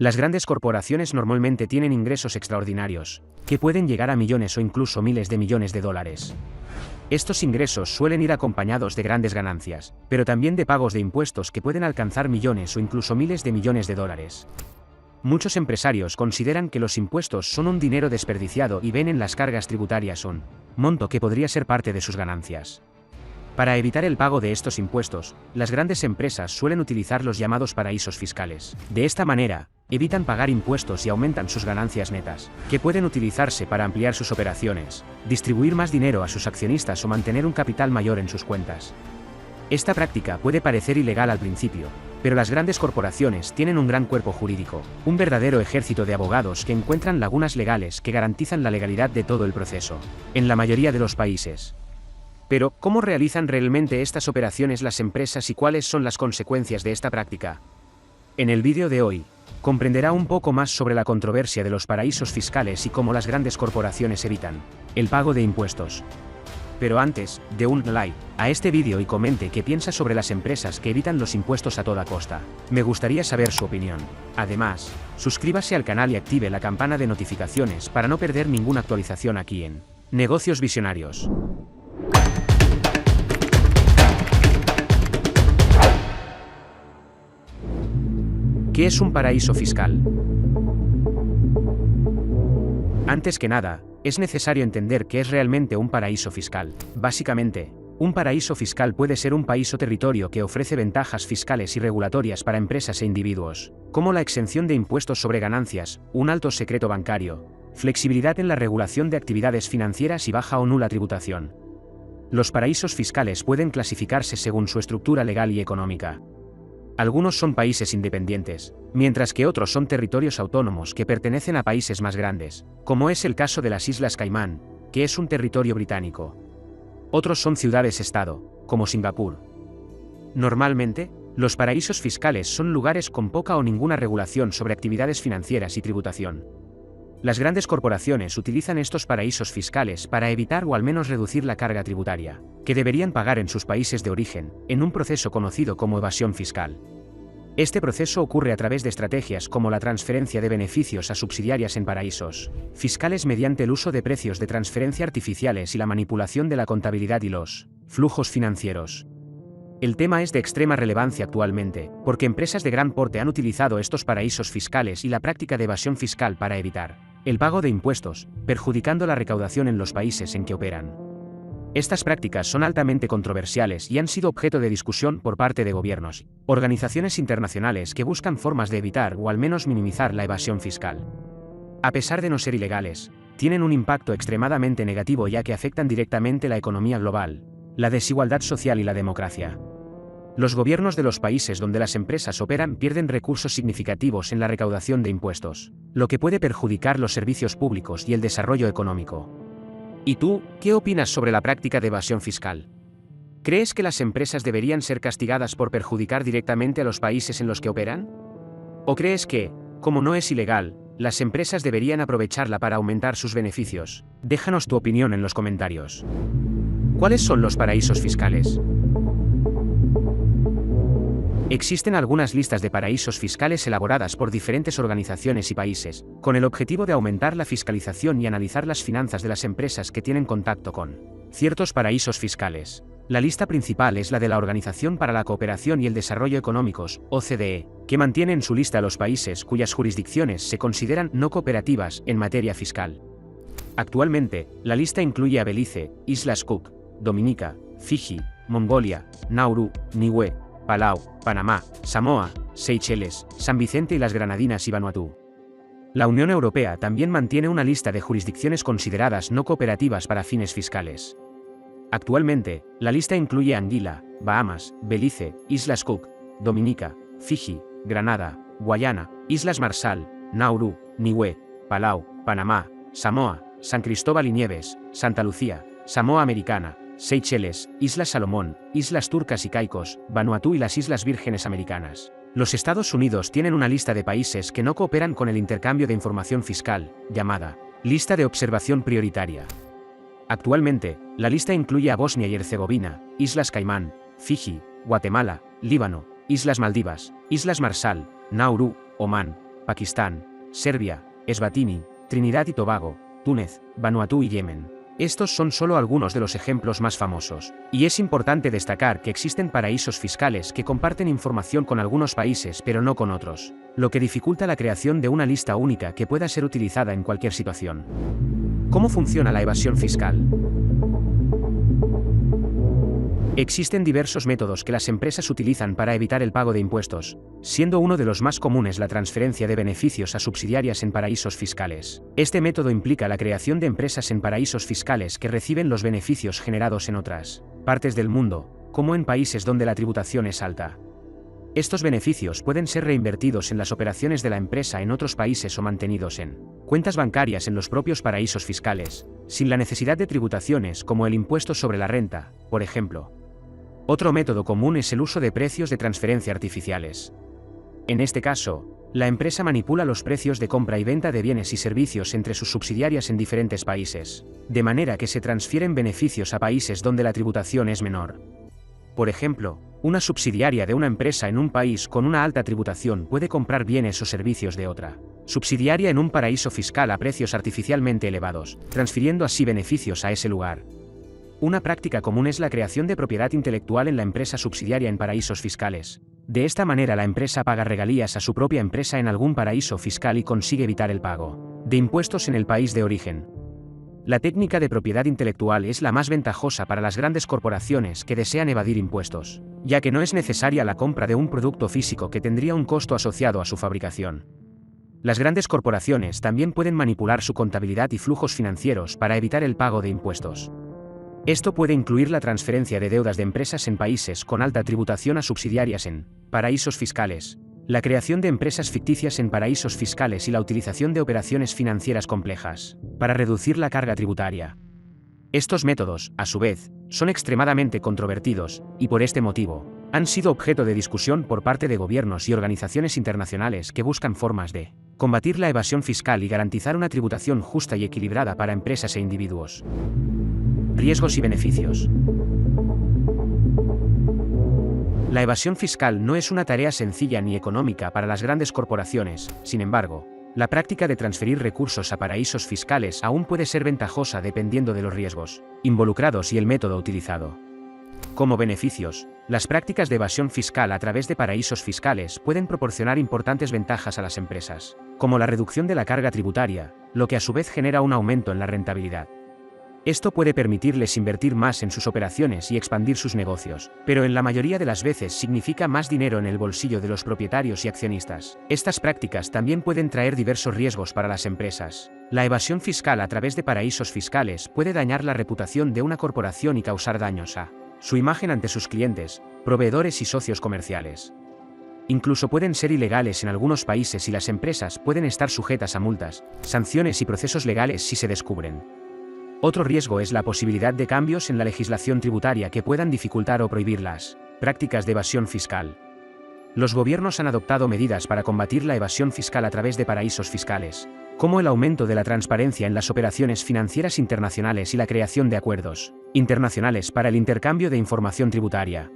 Las grandes corporaciones normalmente tienen ingresos extraordinarios, que pueden llegar a millones o incluso miles de millones de dólares. Estos ingresos suelen ir acompañados de grandes ganancias, pero también de pagos de impuestos que pueden alcanzar millones o incluso miles de millones de dólares. Muchos empresarios consideran que los impuestos son un dinero desperdiciado y ven en las cargas tributarias un monto que podría ser parte de sus ganancias. Para evitar el pago de estos impuestos, las grandes empresas suelen utilizar los llamados paraísos fiscales. De esta manera, evitan pagar impuestos y aumentan sus ganancias netas, que pueden utilizarse para ampliar sus operaciones, distribuir más dinero a sus accionistas o mantener un capital mayor en sus cuentas. Esta práctica puede parecer ilegal al principio, pero las grandes corporaciones tienen un gran cuerpo jurídico, un verdadero ejército de abogados que encuentran lagunas legales que garantizan la legalidad de todo el proceso, en la mayoría de los países. Pero, ¿cómo realizan realmente estas operaciones las empresas y cuáles son las consecuencias de esta práctica? En el vídeo de hoy, comprenderá un poco más sobre la controversia de los paraísos fiscales y cómo las grandes corporaciones evitan el pago de impuestos. Pero antes, dé un like a este vídeo y comente qué piensa sobre las empresas que evitan los impuestos a toda costa. Me gustaría saber su opinión. Además, suscríbase al canal y active la campana de notificaciones para no perder ninguna actualización aquí en Negocios Visionarios. ¿Qué es un paraíso fiscal? Antes que nada, es necesario entender qué es realmente un paraíso fiscal. Básicamente, un paraíso fiscal puede ser un país o territorio que ofrece ventajas fiscales y regulatorias para empresas e individuos, como la exención de impuestos sobre ganancias, un alto secreto bancario, flexibilidad en la regulación de actividades financieras y baja o nula tributación. Los paraísos fiscales pueden clasificarse según su estructura legal y económica. Algunos son países independientes, mientras que otros son territorios autónomos que pertenecen a países más grandes, como es el caso de las Islas Caimán, que es un territorio británico. Otros son ciudades-estado, como Singapur. Normalmente, los paraísos fiscales son lugares con poca o ninguna regulación sobre actividades financieras y tributación. Las grandes corporaciones utilizan estos paraísos fiscales para evitar o al menos reducir la carga tributaria, que deberían pagar en sus países de origen, en un proceso conocido como evasión fiscal. Este proceso ocurre a través de estrategias como la transferencia de beneficios a subsidiarias en paraísos fiscales mediante el uso de precios de transferencia artificiales y la manipulación de la contabilidad y los flujos financieros. El tema es de extrema relevancia actualmente, porque empresas de gran porte han utilizado estos paraísos fiscales y la práctica de evasión fiscal para evitar el pago de impuestos, perjudicando la recaudación en los países en que operan. Estas prácticas son altamente controversiales y han sido objeto de discusión por parte de gobiernos, organizaciones internacionales que buscan formas de evitar o al menos minimizar la evasión fiscal. A pesar de no ser ilegales, tienen un impacto extremadamente negativo ya que afectan directamente la economía global, la desigualdad social y la democracia. Los gobiernos de los países donde las empresas operan pierden recursos significativos en la recaudación de impuestos, lo que puede perjudicar los servicios públicos y el desarrollo económico. ¿Y tú, qué opinas sobre la práctica de evasión fiscal? ¿Crees que las empresas deberían ser castigadas por perjudicar directamente a los países en los que operan? ¿O crees que, como no es ilegal, las empresas deberían aprovecharla para aumentar sus beneficios? Déjanos tu opinión en los comentarios. ¿Cuáles son los paraísos fiscales? Existen algunas listas de paraísos fiscales elaboradas por diferentes organizaciones y países, con el objetivo de aumentar la fiscalización y analizar las finanzas de las empresas que tienen contacto con ciertos paraísos fiscales. La lista principal es la de la Organización para la Cooperación y el Desarrollo Económicos, OCDE, que mantiene en su lista a los países cuyas jurisdicciones se consideran no cooperativas en materia fiscal. Actualmente, la lista incluye a Belice, Islas Cook, Dominica, Fiji, Mongolia, Nauru, Niue, Palau, Panamá, Samoa, Seychelles, San Vicente y las Granadinas y Vanuatu. La Unión Europea también mantiene una lista de jurisdicciones consideradas no cooperativas para fines fiscales. Actualmente, la lista incluye Anguila, Bahamas, Belice, Islas Cook, Dominica, Fiji, Granada, Guayana, Islas Marshall, Nauru, Niue, Palau, Panamá, Samoa, San Cristóbal y Nieves, Santa Lucía, Samoa Americana, Seychelles, Islas Salomón, Islas Turcas y Caicos, Vanuatu y las Islas Vírgenes Americanas. Los Estados Unidos tienen una lista de países que no cooperan con el intercambio de información fiscal, llamada Lista de Observación Prioritaria. Actualmente, la lista incluye a Bosnia y Herzegovina, Islas Caimán, Fiji, Guatemala, Líbano, Islas Maldivas, Islas Marshall, Nauru, Omán, Pakistán, Serbia, Eswatini, Trinidad y Tobago, Túnez, Vanuatu y Yemen. Estos son solo algunos de los ejemplos más famosos, y es importante destacar que existen paraísos fiscales que comparten información con algunos países pero no con otros, lo que dificulta la creación de una lista única que pueda ser utilizada en cualquier situación. ¿Cómo funciona la evasión fiscal? Existen diversos métodos que las empresas utilizan para evitar el pago de impuestos, siendo uno de los más comunes la transferencia de beneficios a subsidiarias en paraísos fiscales. Este método implica la creación de empresas en paraísos fiscales que reciben los beneficios generados en otras partes del mundo, como en países donde la tributación es alta. Estos beneficios pueden ser reinvertidos en las operaciones de la empresa en otros países o mantenidos en cuentas bancarias en los propios paraísos fiscales, sin la necesidad de tributaciones como el impuesto sobre la renta, por ejemplo. Otro método común es el uso de precios de transferencia artificiales. En este caso, la empresa manipula los precios de compra y venta de bienes y servicios entre sus subsidiarias en diferentes países, de manera que se transfieren beneficios a países donde la tributación es menor. Por ejemplo, una subsidiaria de una empresa en un país con una alta tributación puede comprar bienes o servicios de otra subsidiaria en un paraíso fiscal a precios artificialmente elevados, transfiriendo así beneficios a ese lugar. Una práctica común es la creación de propiedad intelectual en la empresa subsidiaria en paraísos fiscales. De esta manera la empresa paga regalías a su propia empresa en algún paraíso fiscal y consigue evitar el pago de impuestos en el país de origen. La técnica de propiedad intelectual es la más ventajosa para las grandes corporaciones que desean evadir impuestos, ya que no es necesaria la compra de un producto físico que tendría un costo asociado a su fabricación. Las grandes corporaciones también pueden manipular su contabilidad y flujos financieros para evitar el pago de impuestos. Esto puede incluir la transferencia de deudas de empresas en países con alta tributación a subsidiarias en paraísos fiscales, la creación de empresas ficticias en paraísos fiscales y la utilización de operaciones financieras complejas para reducir la carga tributaria. Estos métodos, a su vez, son extremadamente controvertidos, y por este motivo, han sido objeto de discusión por parte de gobiernos y organizaciones internacionales que buscan formas de combatir la evasión fiscal y garantizar una tributación justa y equilibrada para empresas e individuos. Riesgos y beneficios. La evasión fiscal no es una tarea sencilla ni económica para las grandes corporaciones, sin embargo, la práctica de transferir recursos a paraísos fiscales aún puede ser ventajosa dependiendo de los riesgos involucrados y el método utilizado. Como beneficios, las prácticas de evasión fiscal a través de paraísos fiscales pueden proporcionar importantes ventajas a las empresas, como la reducción de la carga tributaria, lo que a su vez genera un aumento en la rentabilidad. Esto puede permitirles invertir más en sus operaciones y expandir sus negocios, pero en la mayoría de las veces significa más dinero en el bolsillo de los propietarios y accionistas. Estas prácticas también pueden traer diversos riesgos para las empresas. La evasión fiscal a través de paraísos fiscales puede dañar la reputación de una corporación y causar daños a su imagen ante sus clientes, proveedores y socios comerciales. Incluso pueden ser ilegales en algunos países y las empresas pueden estar sujetas a multas, sanciones y procesos legales si se descubren. Otro riesgo es la posibilidad de cambios en la legislación tributaria que puedan dificultar o prohibir las prácticas de evasión fiscal. Los gobiernos han adoptado medidas para combatir la evasión fiscal a través de paraísos fiscales, como el aumento de la transparencia en las operaciones financieras internacionales y la creación de acuerdos internacionales para el intercambio de información tributaria.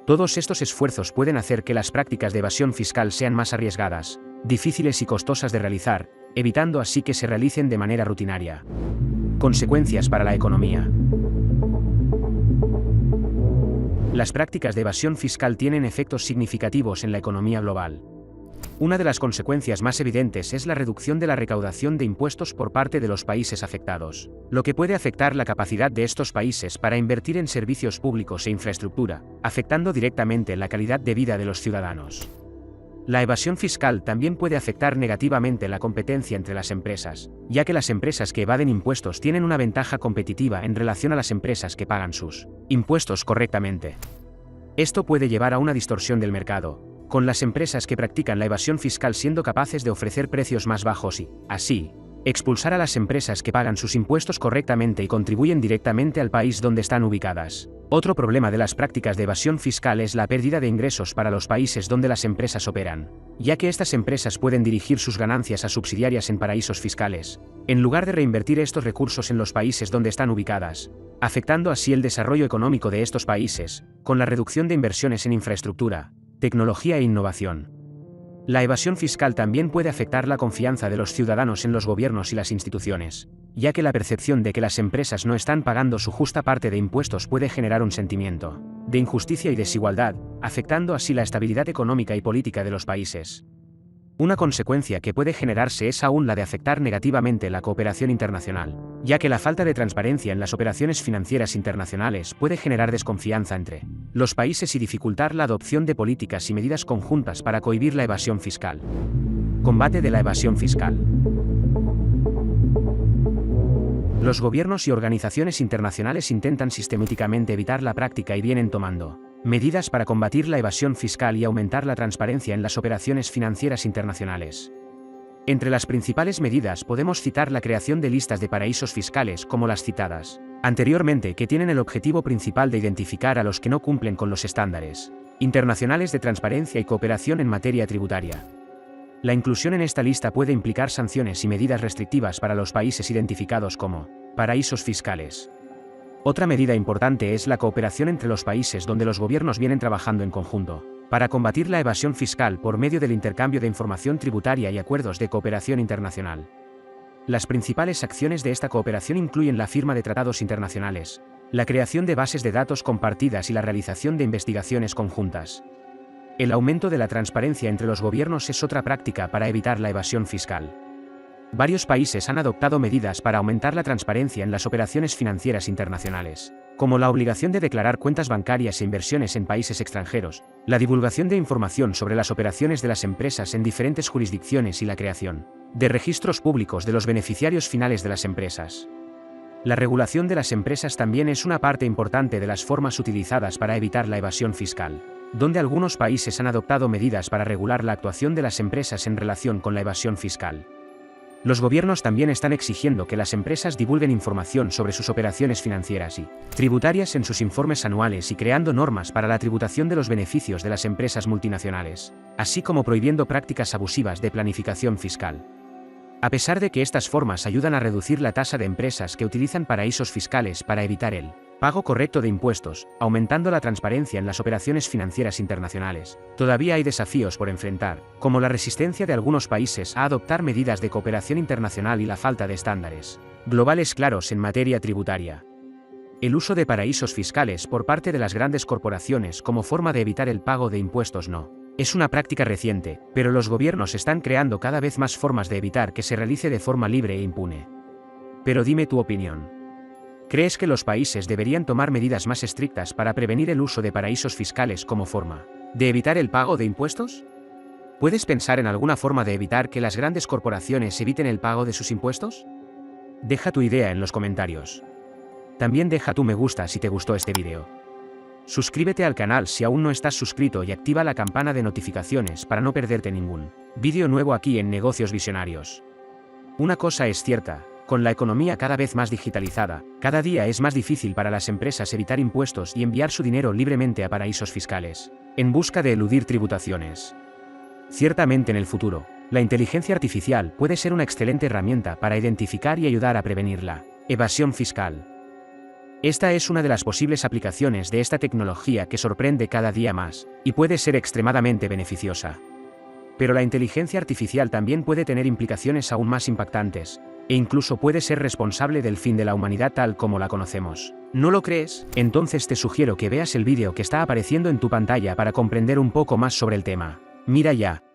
Todos estos esfuerzos pueden hacer que las prácticas de evasión fiscal sean más arriesgadas, difíciles y costosas de realizar, evitando así que se realicen de manera rutinaria. Consecuencias para la economía. Las prácticas de evasión fiscal tienen efectos significativos en la economía global. Una de las consecuencias más evidentes es la reducción de la recaudación de impuestos por parte de los países afectados, lo que puede afectar la capacidad de estos países para invertir en servicios públicos e infraestructura, afectando directamente la calidad de vida de los ciudadanos. La evasión fiscal también puede afectar negativamente la competencia entre las empresas, ya que las empresas que evaden impuestos tienen una ventaja competitiva en relación a las empresas que pagan sus impuestos correctamente. Esto puede llevar a una distorsión del mercado, con las empresas que practican la evasión fiscal siendo capaces de ofrecer precios más bajos y, así, expulsar a las empresas que pagan sus impuestos correctamente y contribuyen directamente al país donde están ubicadas. Otro problema de las prácticas de evasión fiscal es la pérdida de ingresos para los países donde las empresas operan, ya que estas empresas pueden dirigir sus ganancias a subsidiarias en paraísos fiscales, en lugar de reinvertir estos recursos en los países donde están ubicadas, afectando así el desarrollo económico de estos países, con la reducción de inversiones en infraestructura, tecnología e innovación. La evasión fiscal también puede afectar la confianza de los ciudadanos en los gobiernos y las instituciones, ya que la percepción de que las empresas no están pagando su justa parte de impuestos puede generar un sentimiento de injusticia y desigualdad, afectando así la estabilidad económica y política de los países. Una consecuencia que puede generarse es aún la de afectar negativamente la cooperación internacional, ya que la falta de transparencia en las operaciones financieras internacionales puede generar desconfianza entre los países y dificultar la adopción de políticas y medidas conjuntas para cohibir la evasión fiscal. Combate de la evasión fiscal. Los gobiernos y organizaciones internacionales intentan sistemáticamente evitar la práctica y vienen tomando medidas para combatir la evasión fiscal y aumentar la transparencia en las operaciones financieras internacionales. Entre las principales medidas podemos citar la creación de listas de paraísos fiscales como las citadas anteriormente, que tienen el objetivo principal de identificar a los que no cumplen con los estándares internacionales de transparencia y cooperación en materia tributaria. La inclusión en esta lista puede implicar sanciones y medidas restrictivas para los países identificados como paraísos fiscales. Otra medida importante es la cooperación entre los países donde los gobiernos vienen trabajando en conjunto para combatir la evasión fiscal por medio del intercambio de información tributaria y acuerdos de cooperación internacional. Las principales acciones de esta cooperación incluyen la firma de tratados internacionales, la creación de bases de datos compartidas y la realización de investigaciones conjuntas. El aumento de la transparencia entre los gobiernos es otra práctica para evitar la evasión fiscal. Varios países han adoptado medidas para aumentar la transparencia en las operaciones financieras internacionales, como la obligación de declarar cuentas bancarias e inversiones en países extranjeros, la divulgación de información sobre las operaciones de las empresas en diferentes jurisdicciones y la creación de registros públicos de los beneficiarios finales de las empresas. La regulación de las empresas también es una parte importante de las formas utilizadas para evitar la evasión fiscal, donde algunos países han adoptado medidas para regular la actuación de las empresas en relación con la evasión fiscal. Los gobiernos también están exigiendo que las empresas divulguen información sobre sus operaciones financieras y tributarias en sus informes anuales y creando normas para la tributación de los beneficios de las empresas multinacionales, así como prohibiendo prácticas abusivas de planificación fiscal. A pesar de que estas formas ayudan a reducir la tasa de empresas que utilizan paraísos fiscales para evitar el pago correcto de impuestos, aumentando la transparencia en las operaciones financieras internacionales, todavía hay desafíos por enfrentar, como la resistencia de algunos países a adoptar medidas de cooperación internacional y la falta de estándares globales claros en materia tributaria. El uso de paraísos fiscales por parte de las grandes corporaciones como forma de evitar el pago de impuestos no es una práctica reciente, pero los gobiernos están creando cada vez más formas de evitar que se realice de forma libre e impune. Pero dime tu opinión. ¿Crees que los países deberían tomar medidas más estrictas para prevenir el uso de paraísos fiscales como forma de evitar el pago de impuestos? ¿Puedes pensar en alguna forma de evitar que las grandes corporaciones eviten el pago de sus impuestos? Deja tu idea en los comentarios. También deja tu me gusta si te gustó este video. Suscríbete al canal si aún no estás suscrito y activa la campana de notificaciones para no perderte ningún vídeo nuevo aquí en Negocios Visionarios. Una cosa es cierta. Con la economía cada vez más digitalizada, cada día es más difícil para las empresas evitar impuestos y enviar su dinero libremente a paraísos fiscales, en busca de eludir tributaciones. Ciertamente en el futuro, la inteligencia artificial puede ser una excelente herramienta para identificar y ayudar a prevenir la evasión fiscal. Esta es una de las posibles aplicaciones de esta tecnología que sorprende cada día más, y puede ser extremadamente beneficiosa. Pero la inteligencia artificial también puede tener implicaciones aún más impactantes, e incluso puede ser responsable del fin de la humanidad tal como la conocemos. ¿No lo crees? Entonces te sugiero que veas el vídeo que está apareciendo en tu pantalla para comprender un poco más sobre el tema. Mira ya.